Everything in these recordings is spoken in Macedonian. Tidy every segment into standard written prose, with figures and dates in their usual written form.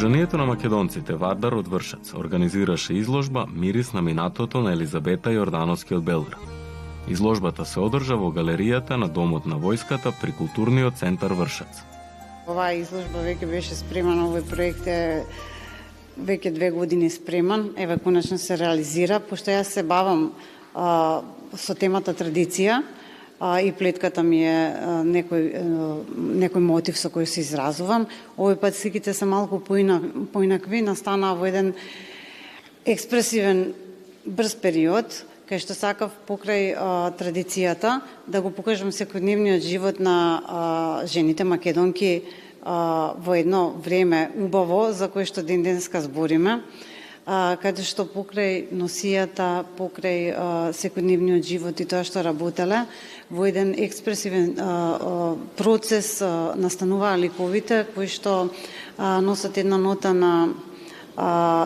Сдруженијето на македонците Вардар од Вршац организираше изложба Мирис на минатото на Елизабета Јордановски од Белград. Изложбата се одржа во галеријата на Домот на војската при Културниот центар Вршац. Оваа изложба веќе беше спремана, овој проект е веќе 2 години спреман, еве конечно се реализира, пошто јас се бавам со темата традиција, и плетката ми е некој мотив со кој се изразувам. Овој пат сликите се малку поинакви, настанаа во еден експресивен брз период, кај што сакав покрај традицијата да го покажам секојдневниот живот на жените македонки во едно време убаво за кое што денеска збориме, каде што покрај носијата, покрај секојдневниот живот и тоа што работеле, во еден експресивен процес настануваа ликовите кои што носат една нота на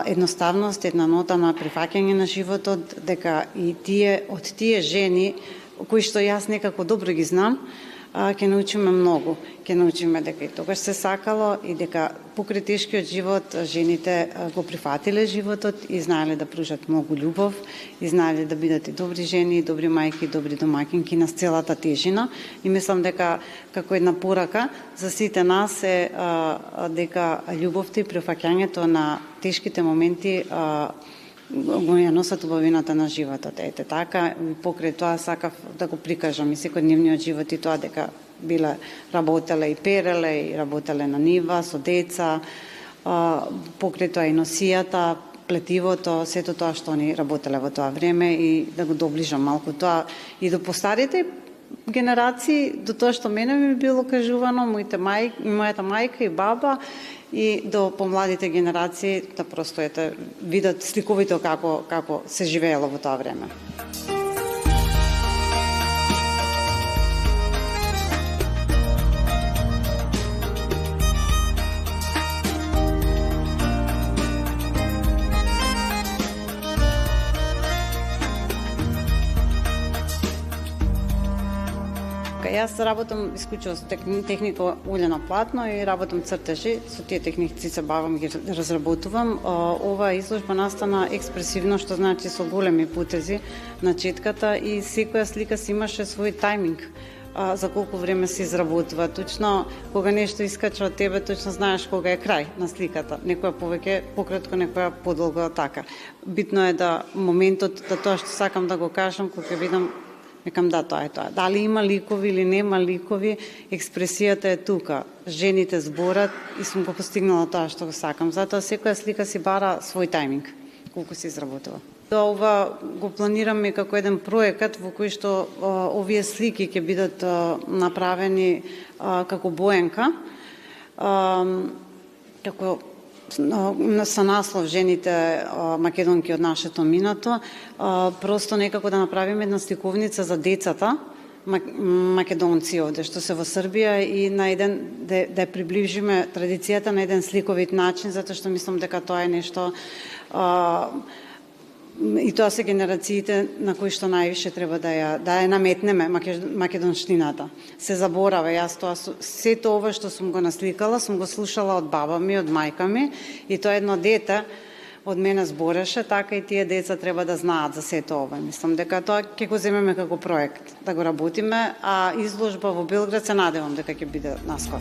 едноставност, една нота на прифаќање на животот, дека и од тие жени кои што јас некако добро ги знам, ќе научиме многу. Ќе научиме дека и тогаш се сакало и дека покрај тешкиот живот жените го прифатиле животот и знаеле да пружат многу љубов и знаеле да бидат и добри жени, добри мајки, добри домаќинки на целата тежина. И мислам дека како една порака за сите нас е дека љубовта и прифаќањето на тешките моменти го ја носат убавината на животот. Ете така, покрај тоа сакав да го прикажам и секојдневниот живот и тоа дека биле работеле и переле, и работеле на нива со деца, покрај тоа и носијата, плетивото, сето тоа што они работеле во тоа време и да го доближам малку тоа и до постарите генерации, до тоа што мене ми било кажувано, мојата мајка и баба, и до помладите генерации да просто видат сликовито како се живеело во тоа време. Јас работам исклучиво со техника уле на платно и работам цртежи, со тие техници се бавам ги разработувам. Оваа изложба настана експресивно, што значи со големи путези на четката и секоја слика си имаше свој тајминг за колку време се изработува. Точно кога нешто искача од тебе, точно знаеш кога е крај на сликата. Некоја повеќе пократко, некоја подолго така. Битно е да моментот, да тоа што сакам да го кажам, кога видам некам да, тоа е тоа. Дали има ликови или нема ликови, експресијата е тука. Жените зборат и сум го постигнала тоа што го сакам. Затоа секоја слика си бара свој тајминг, колку се изработува. Ова го планираме како еден проекат во кој што овие слики ќе бидат направени како боенка, како со наслов жените македонки од нашето минато, просто некако да направиме една сликовница за децата македонци овде што се во Србија и на еден да приближиме традицијата на еден сликовит начин, затоа што мислам дека тоа е нешто и тоа се генерациите на кои што највише треба да ја наметнеме македонштината. Се заборава, јас тоа сето ова што сум го насликала, сум го слушала од баба ми, од мајка ми и тоа едно дете од мене збореше, така и тие деца треба да знаат за сето ова. Мислам дека тоа ќе го земеме како проект, да го работиме, а изложба во Белград се надевам дека ќе биде наскоро.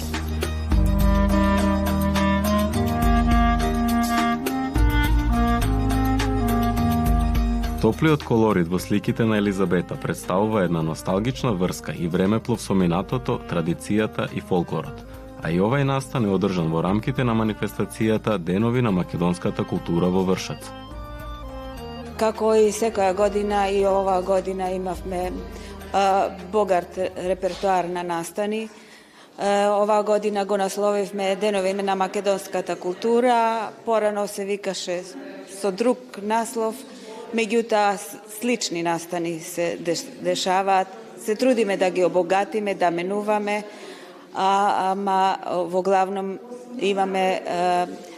Топлиот колорит во сликите на Елизабета представува една носталгична врска и времеплов со минатото, традицијата и фолклорот. А и овај настан е одржан во рамките на манифестацијата Денови на македонската култура во Вршац. Како и секоја година и оваа година имавме богат репертуар на настани. Оваа година го насловивме Денови на македонската култура, порано се викаше со друг наслов, меѓутоа слични настани се дешаваат. Се трудиме да ги обогатиме, да менуваме, ама во главном имаме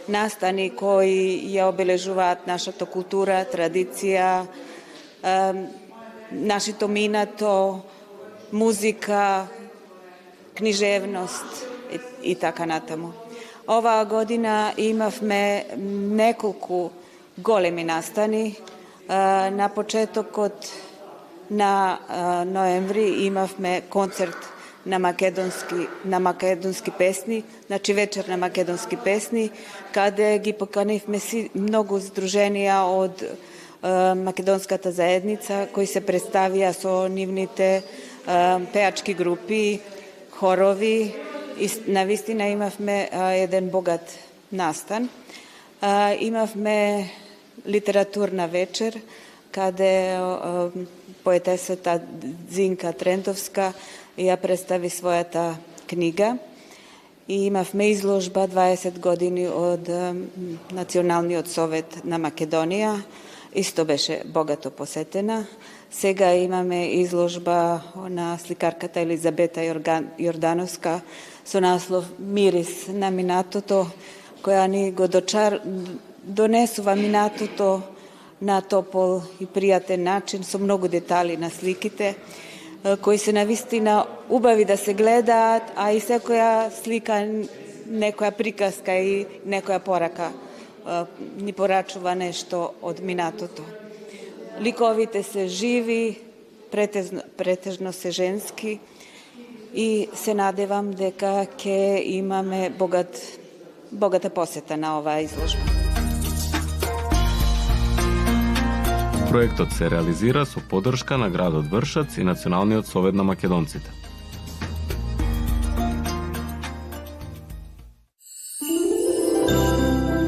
настани кои ја обележуваат нашата култура, традиција, нашето минато, музика, книжевност и така натаму. Оваа година имавме неколку големи настани. На почетокот на ноември имавме концерт на македонски песни, значи вечер на македонски песни, каде ги поканивме многу здруженија од македонската заедница кои се представија со нивните пеачки групи, хорови и навистина имавме еден богат настан. Имавме литературна вечер каде поетесата Зинка Трентовска ја представи својата книга и имавме изложба 20 години од Националниот совет на Македонија. Исто беше богато посетена. Сега имаме изложба на сликарката Елизабета Јордановска со наслов Мирис на минатото, која ни го донесува минатото на топол и пријатен начин со многу детали на сликите, кои се навистина убави да се гледаат, а и секоја слика некоја приказка и некоја порака ни порачува нешто од минатото. Ликовите се живи, претежно се женски и се надевам дека ќе имаме богата посета на оваа изложба. Проектот се реализира со поддршка на градот Вршац и Националниот совет на македонците.